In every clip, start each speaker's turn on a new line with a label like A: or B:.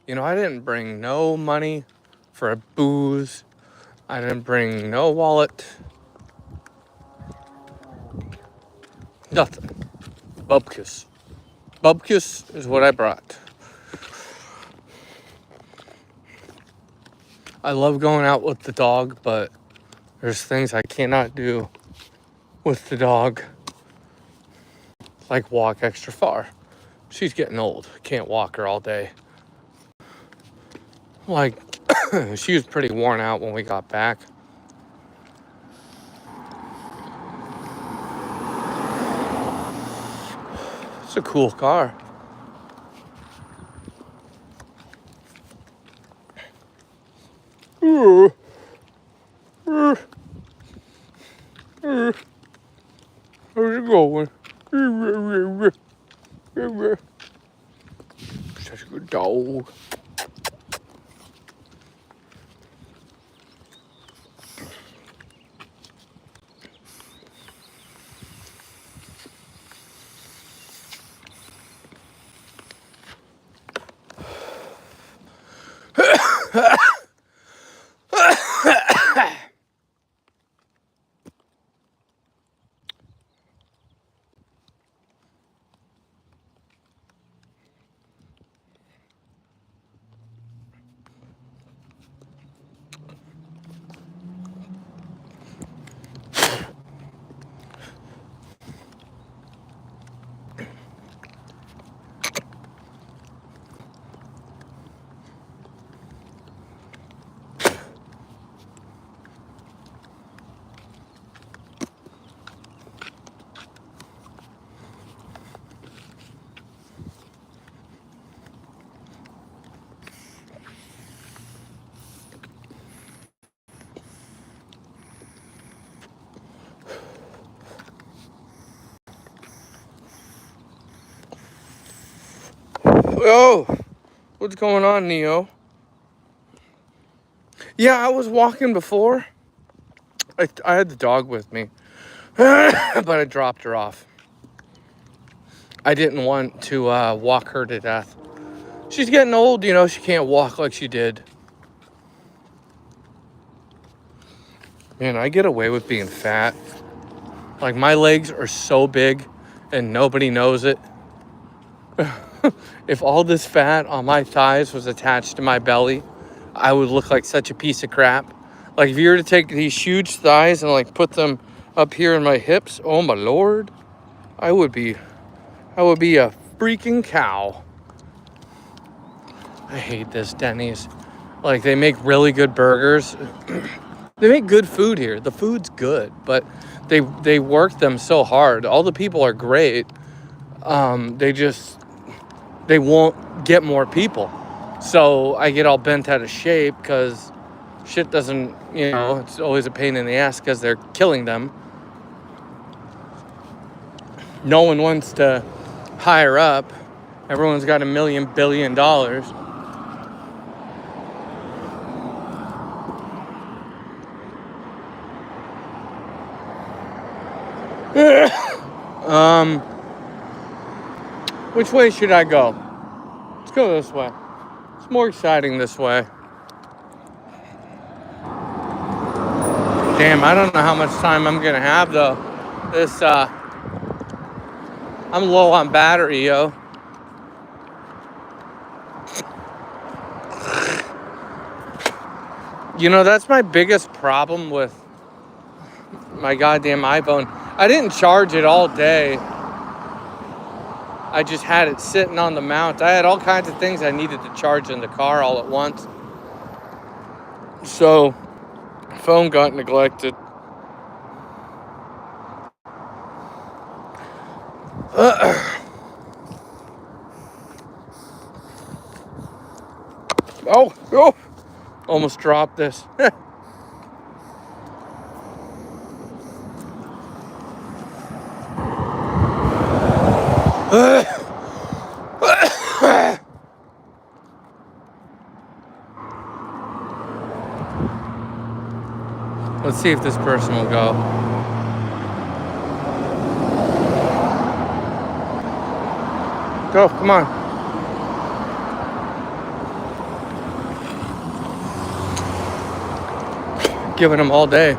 A: You know, I didn't bring no money for booze. I didn't bring no wallet. Nothing. Bubkus. Bubkus is what I brought. I love going out with the dog, but there's things I cannot do with the dog, like walk extra far. She's getting old. Can't walk her all day. Like, she was pretty worn out when we got back. It's a cool car. How's it going? Such a good dog. Oh, what's going on, Neo? Yeah, I was walking before. I had the dog with me, but I dropped her off. I didn't want to walk her to death. She's getting old, you know, she can't walk like she did. Man, I get away with being fat. Like, my legs are so big and nobody knows it. If all this fat on my thighs was attached to my belly, I would look like such a piece of crap. Like, if you were to take these huge thighs and like put them up here in my hips, oh my lord, I would be a freaking cow. I hate this Denny's. Like, they make really good burgers. They make good food here. The food's good, but they work them so hard. All the people are great. They won't get more people. So I get all bent out of shape because shit doesn't, it's always a pain in the ass because they're killing them. No one wants to hire up. Everyone's got $1 billion. Which way should I go? Let's go this way. It's more exciting this way. Damn, I don't know how much time I'm gonna have though. I'm low on battery, yo. You know, that's my biggest problem with my goddamn iPhone. I didn't charge it all day. I just had it sitting on the mount. I had all kinds of things I needed to charge in the car all at once. So, phone got neglected. Oh, almost dropped this. Let's see if this person will go. Go, come on. giving them all day.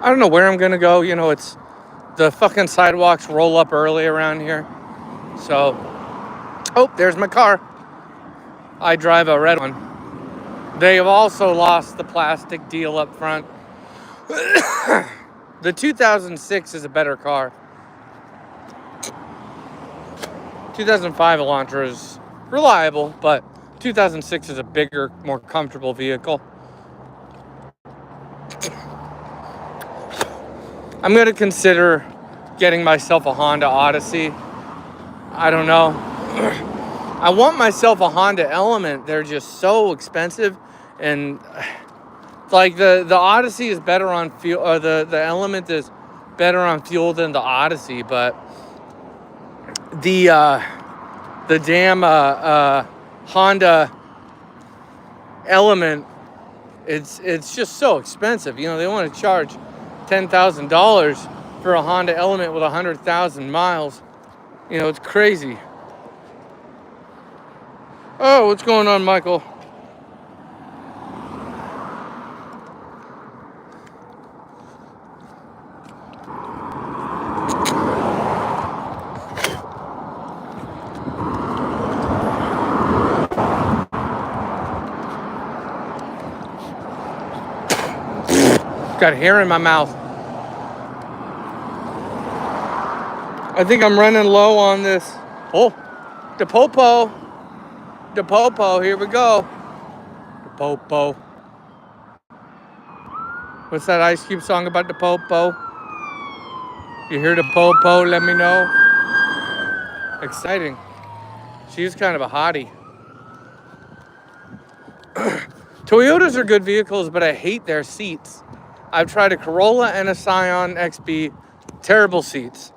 A: I don't know where I'm gonna go. You know, it's the fucking sidewalks roll up early around here. So, oh, there's my car. I drive a red one. They have also lost the plastic deal up front. The 2006 is a better car. 2005 Elantra is reliable, but 2006 is a bigger, more comfortable vehicle. I'm going to consider getting myself a Honda Odyssey. I don't know. I want myself a Honda Element. They're just so expensive, and like the Odyssey is better on fuel, or the Element is better on fuel than the Odyssey, but the damn Honda Element, it's just so expensive. You know, they want to charge $10,000 for a Honda Element with 100,000 miles. You know, it's crazy. Oh, what's going on, Michael? Got hair in my mouth. I think I'm running low on this. Oh, the Popo. The Popo, here we go. The Popo. What's that Ice Cube song about the Popo? You hear the Popo, let me know. Exciting. She's kind of a hottie. Toyotas are good vehicles, but I hate their seats. I've tried a Corolla and a Scion XB. Terrible seats.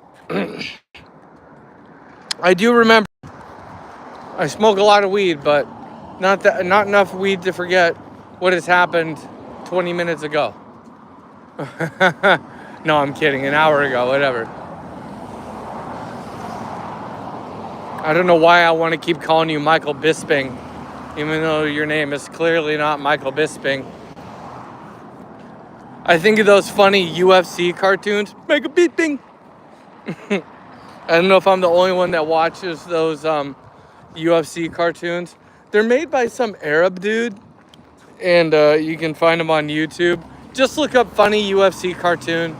A: I do remember I smoke a lot of weed, but not enough weed to forget what has happened 20 minutes ago. No, I'm kidding. An hour ago, whatever. I don't know why I want to keep calling you Michael Bisping, even though your name is clearly not Michael Bisping. I think of those funny UFC cartoons. Make a Bisping. I don't know if I'm the only one that watches those UFC cartoons. They're made by some Arab dude, and you can find them on YouTube. Just look up funny UFC cartoon.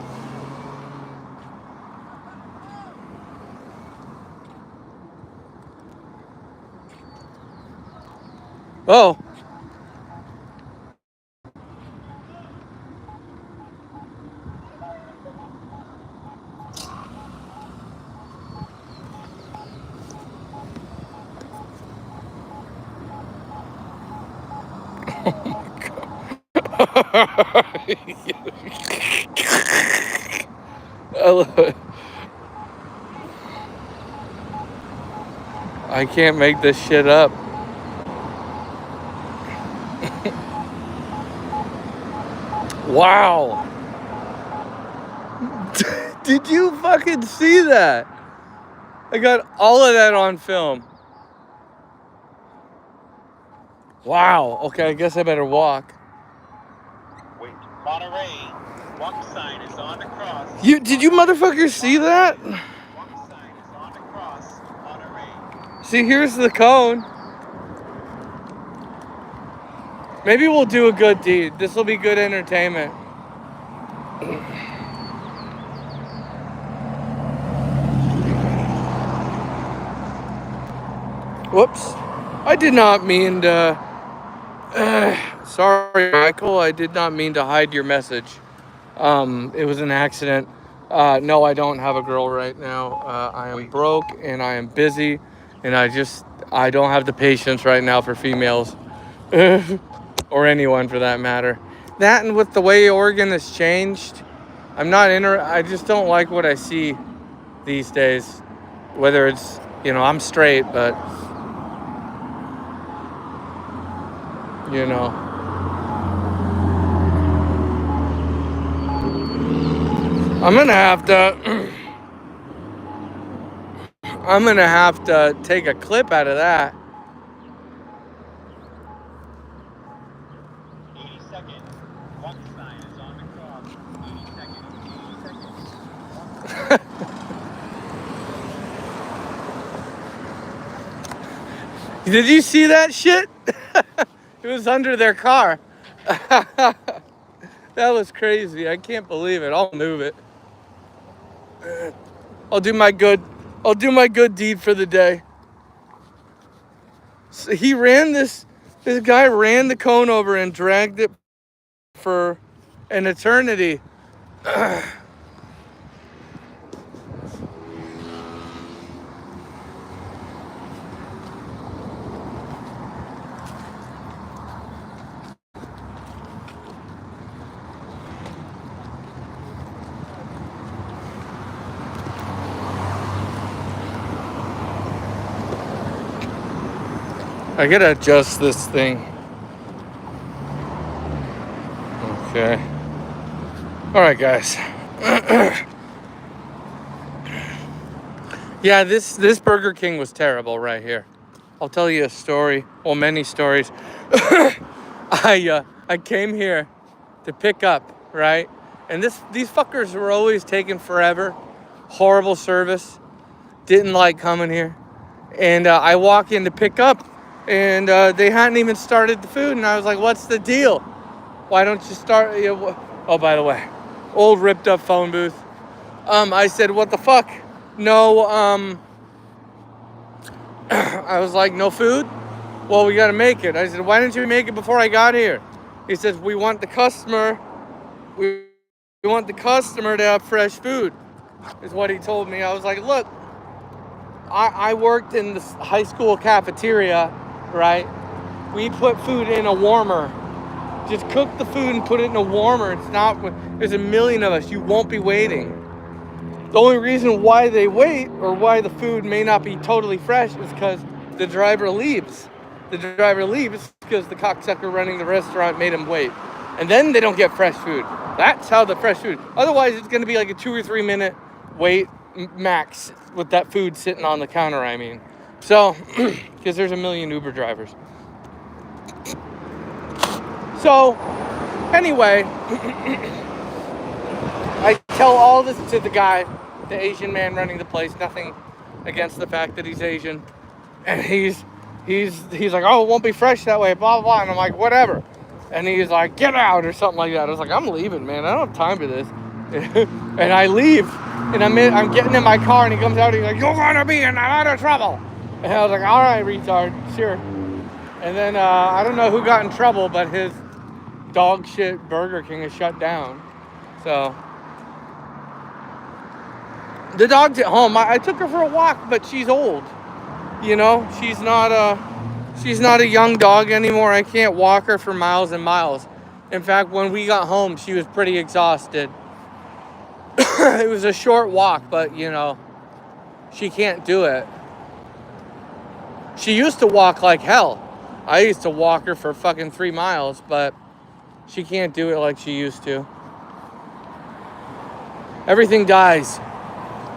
A: Oh. I love it. I can't make this shit up. Wow. Did you fucking see that? I got all of that on film. Wow. Okay, I guess I better walk.
B: Wait, Monterey. Walk sign is on the cross.
A: Did you motherfuckers see that?
B: Walk sign is on the cross. Monterey.
A: See, here's the cone. Maybe we'll do a good deed. This will be good entertainment. Whoops. I did not mean to... sorry, Michael. I did not mean to hide your message. It was an accident. No, I don't have a girl right now. I am broke and I am busy. And I don't have the patience right now for females. Or anyone for that matter. That, and with the way Oregon has changed, I just don't like what I see these days. Whether it's, I'm straight, but, I'm gonna have to. I'm gonna have to take a clip out of that.
B: 80 seconds. Walk sign is on the clock. 80 seconds. 80 seconds.
A: Did you see that shit? It was under their car. That was crazy. I can't believe it. I'll move it. I'll do my good deed for the day. So he ran this guy ran the cone over and dragged it for an eternity. I gotta adjust this thing. Okay. All right, guys. Yeah, this Burger King was terrible right here. I'll tell you a story. Well, many stories. I came here to pick up, right? And these fuckers were always taking forever. Horrible service. Didn't like coming here. And I walk in to pick up, and they hadn't even started the food. And I was like, "What's the deal? Why don't you start?" Oh, by the way, old ripped up phone booth. I said, "What the fuck? No." I was like, "No food? Well, we gotta make it." I said, "Why didn't you make it before I got here?" He says, We want the customer to have fresh food," is what he told me. I was like, "Look, I worked in the high school cafeteria, right? We put food in a warmer. Just cook the food and put it in a warmer. There's a million of us. You won't be waiting. The only reason why they wait, or why the food may not be totally fresh, is because the driver leaves. The driver leaves because the cocksucker running the restaurant made him wait. And then they don't get fresh food. That's how the fresh food. Otherwise, it's going to be like a 2 or 3 minute wait max with that food sitting on the counter, I mean. So, because there's a million Uber drivers. So, anyway, I tell all this to the guy, the Asian man running the place. Nothing against the fact that he's Asian. And he's like, "Oh, it won't be fresh that way, blah, blah, blah." And I'm like, "Whatever." And he's like, "Get out," or something like that. I was like, "I'm leaving, man. I don't have time for this." And I leave. And I'm getting in my car, and he comes out, and he's like, "You're gonna be in a lot of trouble." And I was like, "All right, retard, sure." And then I don't know who got in trouble, but his dog shit Burger King is shut down. So the dog's at home. I took her for a walk, but she's old. You know, she's not a young dog anymore. I can't walk her for miles and miles. In fact, when we got home, she was pretty exhausted. It was a short walk, but you know, she can't do it. She used to walk like hell. I used to walk her for fucking 3 miles, but she can't do it like she used to. Everything dies.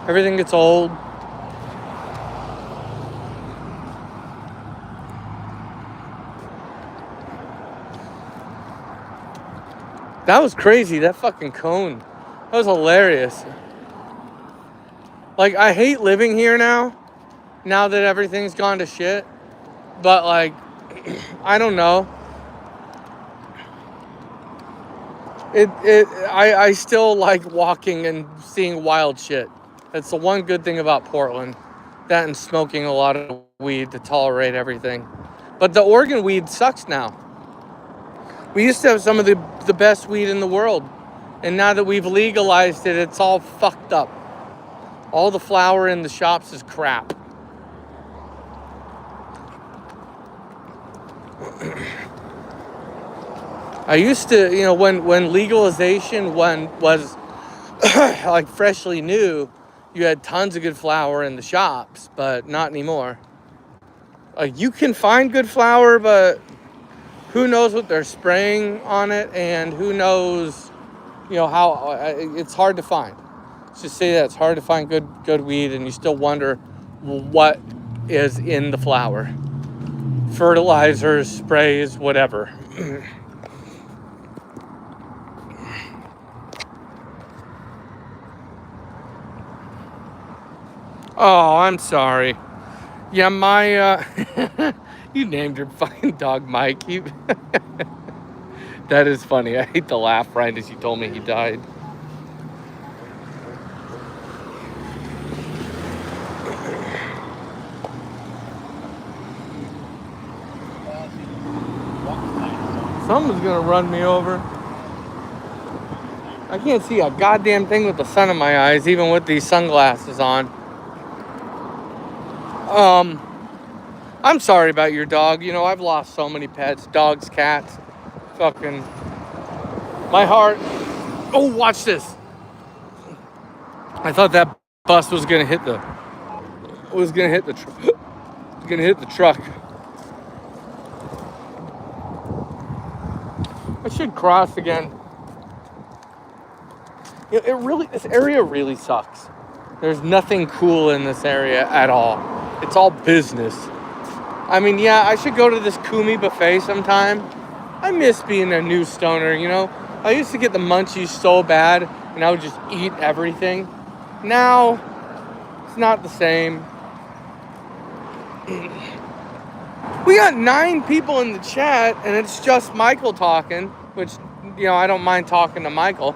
A: Everything gets old. That was crazy, that fucking cone. That was hilarious. Like, I hate living here now that everything's gone to shit. But, like, I don't know. I still like walking and seeing wild shit. That's the one good thing about Portland. That and smoking a lot of weed to tolerate everything. But the Oregon weed sucks now. We used to have some of the best weed in the world. And now that we've legalized it, it's all fucked up. All the flower in the shops is crap. I used to, you know, when legalization was like freshly new, you had tons of good flower in the shops, but not anymore. Like, you can find good flower, but who knows what they're spraying on it, and who knows, you know, how it's hard to find. Let's just say that it's hard to find good weed, and you still wonder what is in the flower. Fertilizers, sprays, whatever. Oh, I'm sorry. Yeah, my you named your fucking dog Mike. That is funny. I hate to laugh right as you told me he died. Someone's gonna run me over. I can't see a goddamn thing with the sun in my eyes, even with these sunglasses on. I'm sorry about your dog. You know, I've lost so many pets, dogs, cats. Fucking my heart. Oh, watch this. I thought that bus was gonna hit the truck. I should cross again. You know, this area really sucks. There's nothing cool in this area at all. It's all business. I mean, yeah, I should go to this Kumi buffet sometime. I miss being a new stoner, you know? I used to get the munchies so bad, and I would just eat everything. Now, it's not the same. We got 9 people in the chat, and it's just Michael talking, which, you know, I don't mind talking to Michael.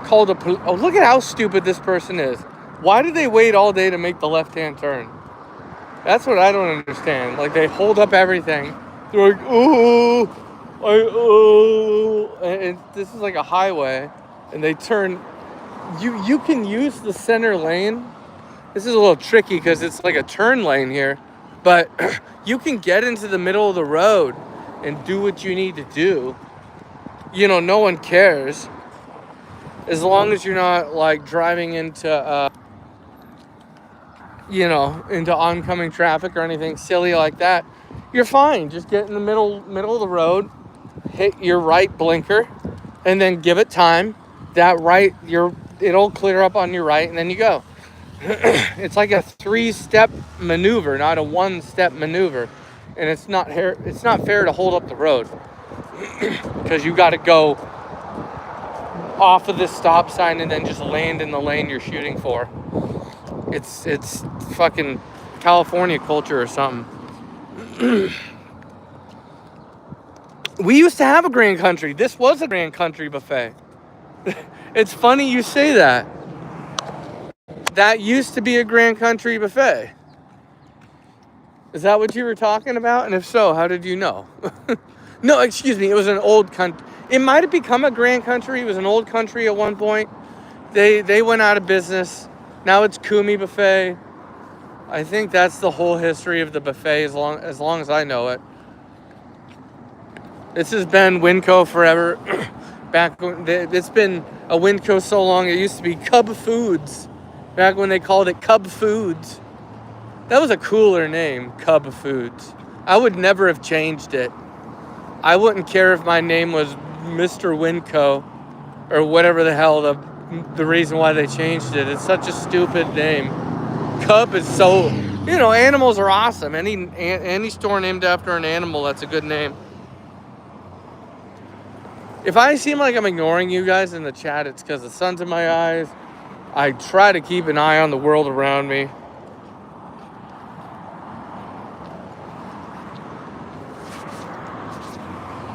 A: Called a police. Oh, look at how stupid this person is. Why did they wait all day to make the left-hand turn? That's what I don't understand. Like, they hold up everything. They're like, ooh, and this is like a highway, and they turn. You can use the center lane. This is a little tricky because it's like a turn lane here, but you can get into the middle of the road and do what you need to do. You know, no one cares. As long as you're not like driving into, you know, into oncoming traffic or anything silly like that, you're fine. Just get in the middle of the road, hit your right blinker, and then give it time. That right, it'll clear up on your right, and then you go. It's like a 3-step maneuver, not a 1-step maneuver, and it's not fair to hold up the road because you got to go off of this stop sign and then just land in the lane you're shooting for. It's fucking California culture or something. We used to have a Grand Country. This was a Grand Country buffet. It's funny you say that. That used to be a Grand Country buffet. Is that what you were talking about? And if so, how did you know? No, excuse me. It was an old country. It might have become a Grand Country. It was an old country at one point. They went out of business. Now it's Kumi Buffet. I think that's the whole history of the buffet as long as I know it. This has been Winco forever. Back when it's been a Winco so long, it used to be Cub Foods. Back when they called it Cub Foods. That was a cooler name, Cub Foods. I would never have changed it. I wouldn't care if my name was Mr. Winco or whatever the hell the reason why they changed it. It's such a stupid name. Cub is so, you know, animals are awesome. Any store named after an animal, that's a good name. If I seem like I'm ignoring you guys in the chat, it's because the sun's in my eyes. I try to keep an eye on the world around me.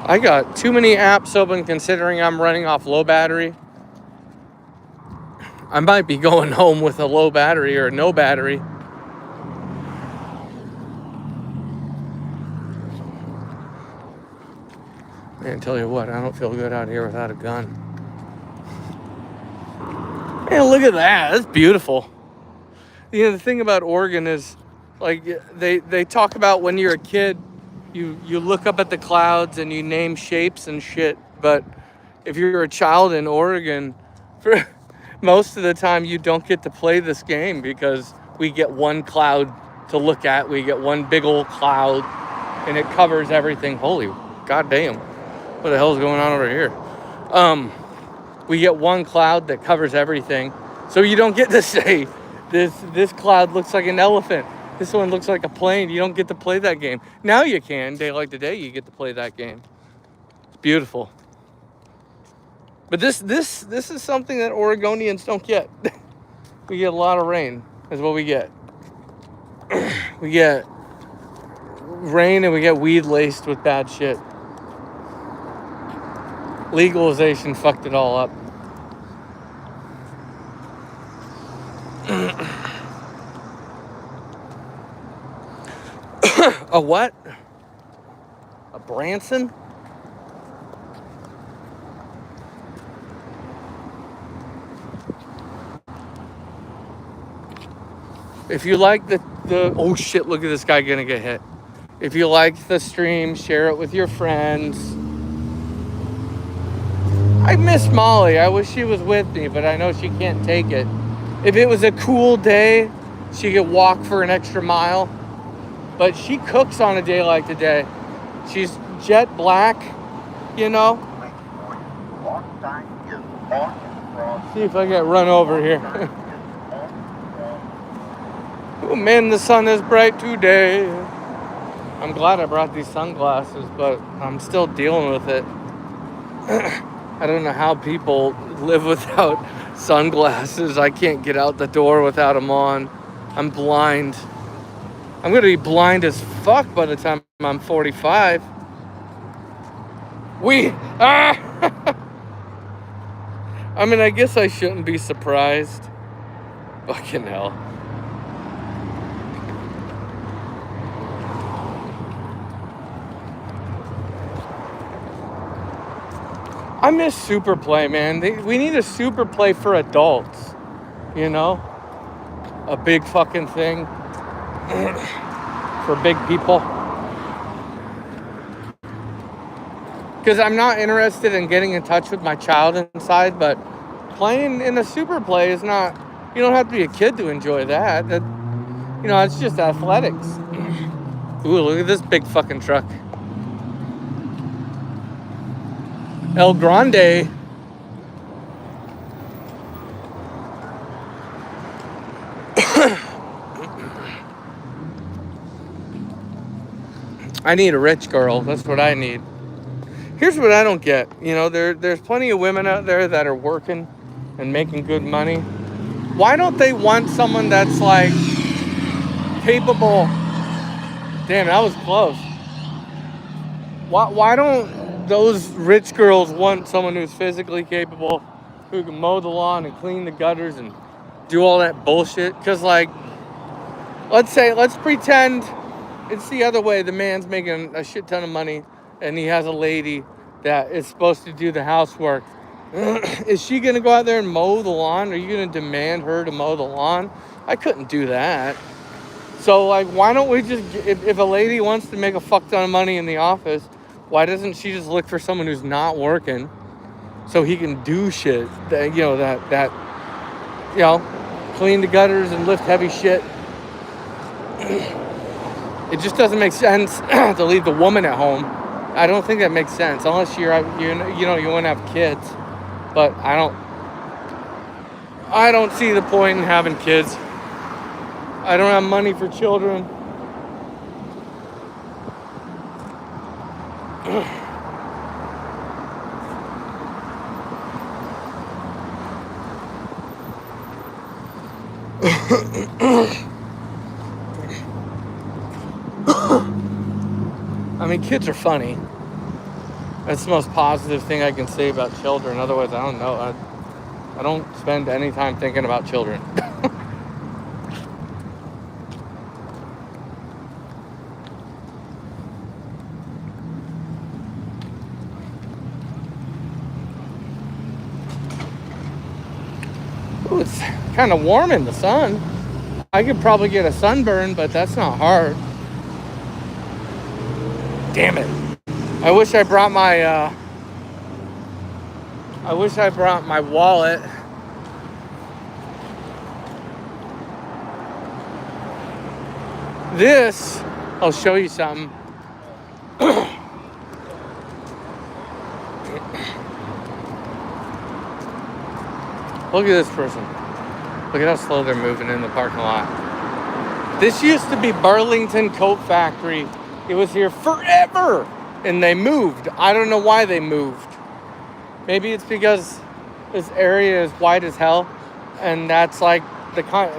A: I got too many apps open considering I'm running off low battery. I might be going home with a low battery or no battery. Man, tell you what, I don't feel good out here without a gun. Man, look at that. That's beautiful. You know, the thing about Oregon is, like, they talk about when you're a kid, you look up at the clouds and you name shapes and shit. But if you're a child in Oregon, for most of the time you don't get to play this game because we get one cloud to look at. We get one big old cloud and it covers everything. Holy goddamn. What the hell is going on over here? We get one cloud that covers everything. So you don't get to say, this cloud looks like an elephant. This one looks like a plane. You don't get to play that game. Now you can. Day like today, you get to play that game. It's beautiful. But this is something that Oregonians don't get. We get a lot of rain, is what we get. We get rain and we get weed laced with bad shit. Legalization fucked it all up. A what? A Branson? If you like the oh shit, look at this guy gonna get hit. If you like the stream, share it with your friends. I miss Molly. I wish she was with me, but I know she can't take it. If it was a cool day, she could walk for an extra mile. But she cooks on a day like today. She's jet black, you know. See if I get run over here. Oh man, the sun is bright today. I'm glad I brought these sunglasses, but I'm still dealing with it. I don't know how people live without sunglasses. I can't get out the door without them on. I'm blind. I'm going to be blind as fuck by the time I'm 45. I mean, I guess I shouldn't be surprised. Fucking hell. I miss Super Play, man. We need a Super Play for adults, you know? A big fucking thing for big people. Because I'm not interested in getting in touch with my child inside, but playing in a Super Play is not, you don't have to be a kid to enjoy that. You know, it's just athletics. Ooh, look at this big fucking truck. El Grande. I need a rich girl. That's what I need. Here's what I don't get. You know, there's plenty of women out there that are working and making good money. Why don't they want someone that's like capable? Damn, that was close. Why don't those rich girls want someone who's physically capable, who can mow the lawn and clean the gutters and do all that bullshit? Because, like, let's pretend it's the other way. The man's making a shit ton of money and he has a lady that is supposed to do the housework. Is she going to go out there and mow the lawn? Are you going to demand her to mow the lawn? I couldn't do that. So, like, why don't we just, if a lady wants to make a fuck ton of money in the office, why doesn't she just look for someone who's not working so he can do shit that, you know, that you know, clean the gutters and lift heavy shit? It just doesn't make sense to leave the woman at home. I don't think that makes sense unless you want to have kids. But I don't see the point in having kids. I don't have money for children. I mean, kids are funny. That's the most positive thing I can say about children. Otherwise, I don't know. I don't spend any time thinking about children. Ooh, it's kind of warm in the sun. I could probably get a sunburn, but that's not hard. Damn it. I wish I brought my wallet. This, I'll show you something. Look at this person. Look at how slow they're moving in the parking lot. This used to be Burlington Coat Factory. It was here forever. And they moved. I don't know why they moved. Maybe it's because this area is wide as hell. And that's like the kind,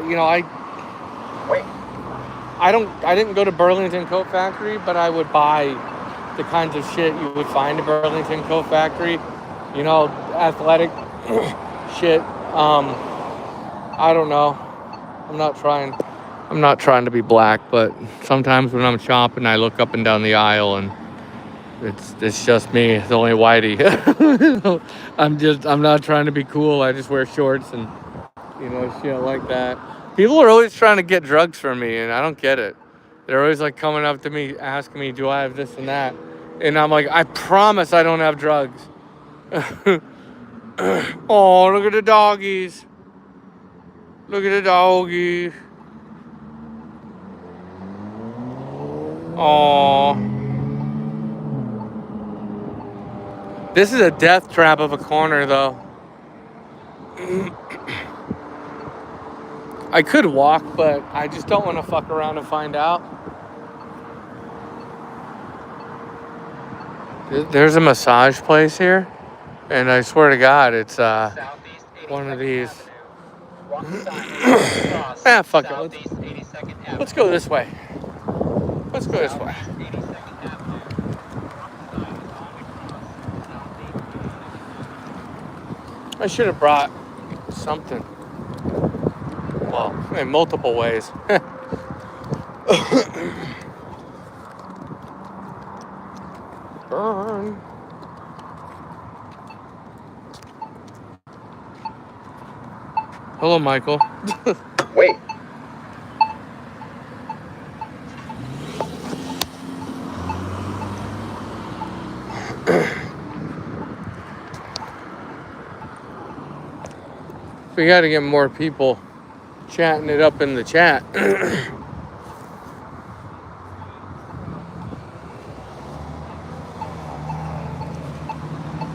A: I didn't go to Burlington Coat Factory, but I would buy the kinds of shit you would find at Burlington Coat Factory. Athletic shit. I don't know. I'm not trying to be black, but sometimes when I'm shopping, I look up and down the aisle and it's just me. It's only whitey. I'm not trying to be cool. I just wear shorts and shit like that. People are always trying to get drugs from me, and I don't get it. They're always like coming up to me, asking me, do I have this and that? And I'm like, I promise I don't have drugs. Oh, look at the doggies. Look at the doggies. Oh. This is a death trap of a corner, though. I could walk, but I just don't want to fuck around and find out. There's a massage place here, and I swear to God, it's one of these. Fuck it. Let's go this way. Let's go this way. I should have brought something. Well, in multiple ways. Burn. Hello, Michael.
C: Wait.
A: We got to get more people chatting it up in the chat.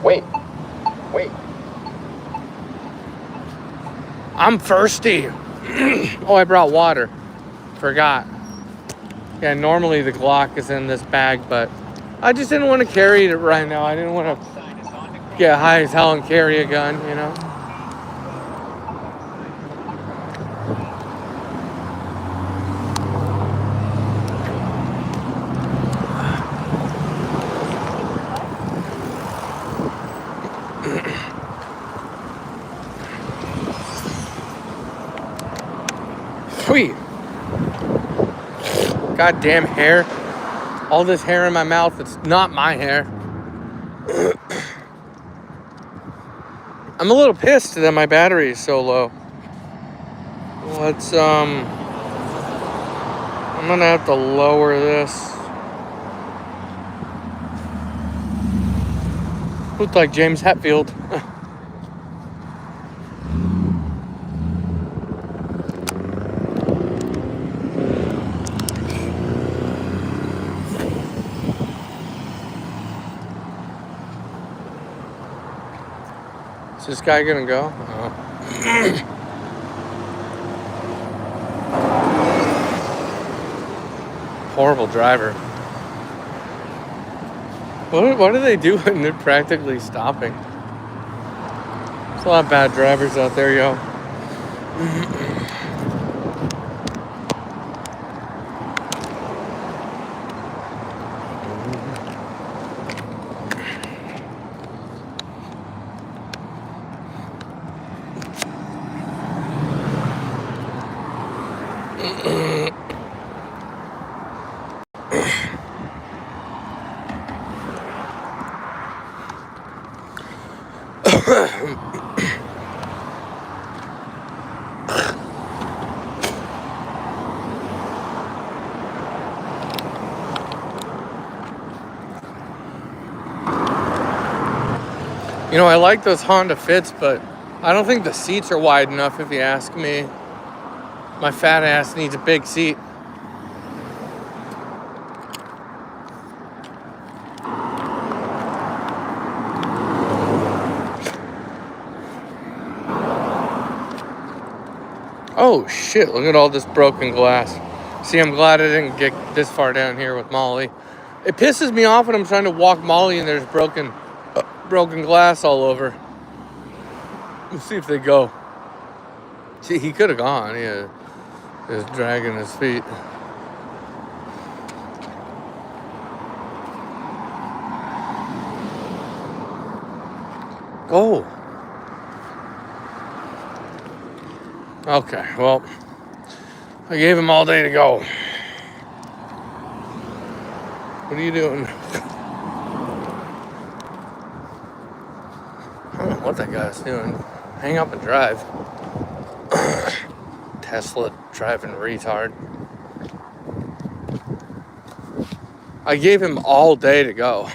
C: Wait.
A: I'm thirsty. Oh, I brought water. Forgot. Yeah, normally the Glock is in this bag, but I just didn't want to carry it right now. I didn't want to get high as hell and carry a gun, Sweet. Goddamn hair. All this hair in my mouth, it's not my hair. I'm a little pissed that my battery is so low. Let's, I'm gonna have to lower this. Looked like James Hetfield. Is this guy gonna go? Oh. Horrible driver. What do they do when they're practically stopping? There's a lot of bad drivers out there, yo. I like those Honda Fits, but I don't think the seats are wide enough, if you ask me. My fat ass needs a big seat. Oh shit, look at all this broken glass. See, I'm glad I didn't get this far down here with Molly. It pisses me off when I'm trying to walk Molly and there's broken glass all over. Let's see if they go. See, he could have gone. He was dragging his feet. Go. Okay, well, I gave him all day to go. What are you doing? I don't know what that guy's doing. Hang up and drive. Tesla driving retard. I gave him all day to go.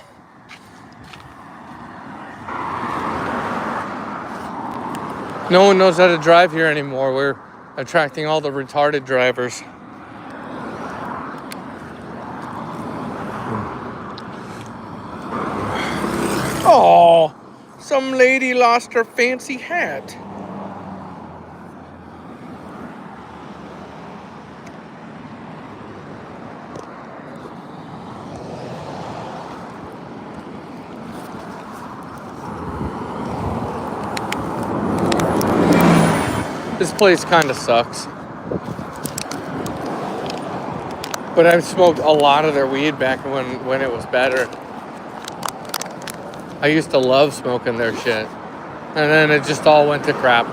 A: No one knows how to drive here anymore. We're attracting all the retarded drivers. Oh, some lady lost her fancy hat. This place kind of sucks. But I've smoked a lot of their weed back when it was better. I used to love smoking their shit. And then it just all went to crap.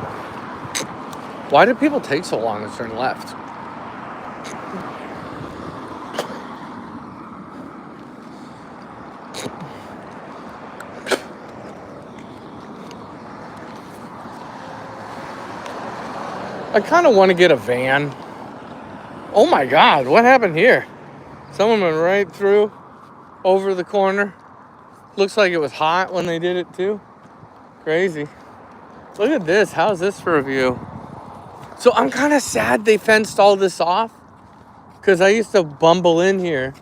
A: Why do people take so long to turn left? I kind of want to get a van. Oh my God, what happened here? Someone went right through, over the corner. Looks like it was hot when they did it too. Crazy. Look at this, how's this for a view? So I'm kind of sad they fenced all this off, because I used to bumble in here.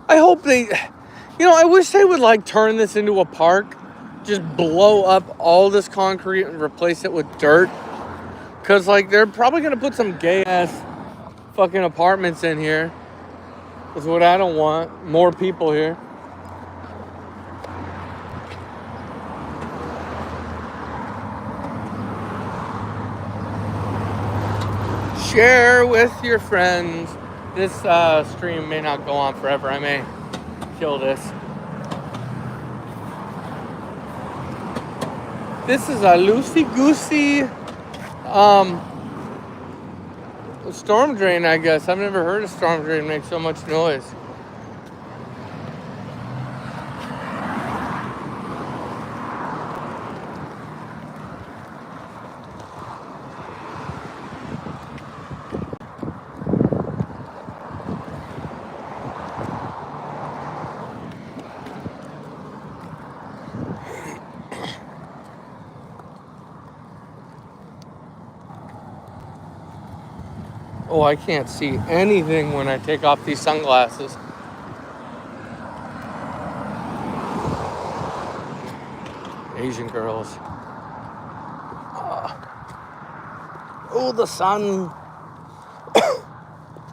A: I hope they, I wish they would like turn this into a park. Just blow up all this concrete and replace it with dirt. Because, like, they're probably going to put some gay-ass fucking apartments in here. That's what I don't want. More people here. Share with your friends. This stream may not go on forever. I may kill this. This is a loosey-goosey storm drain, I guess. I've never heard a storm drain make so much noise. Oh, I can't see anything when I take off these sunglasses. Asian girls. Oh, the sun.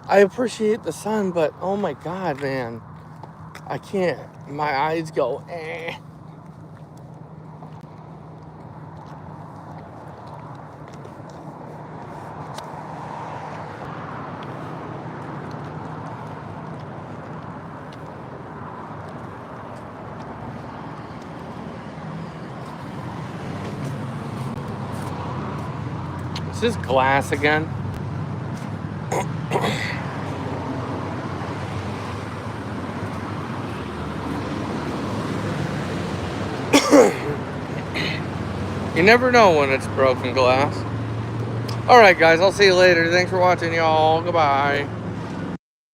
A: I appreciate the sun, but oh my God, man. I can't. My eyes go, eh. Is this glass again? You never know when it's broken glass. Alright guys, I'll see you later. Thanks for watching, y'all. Goodbye.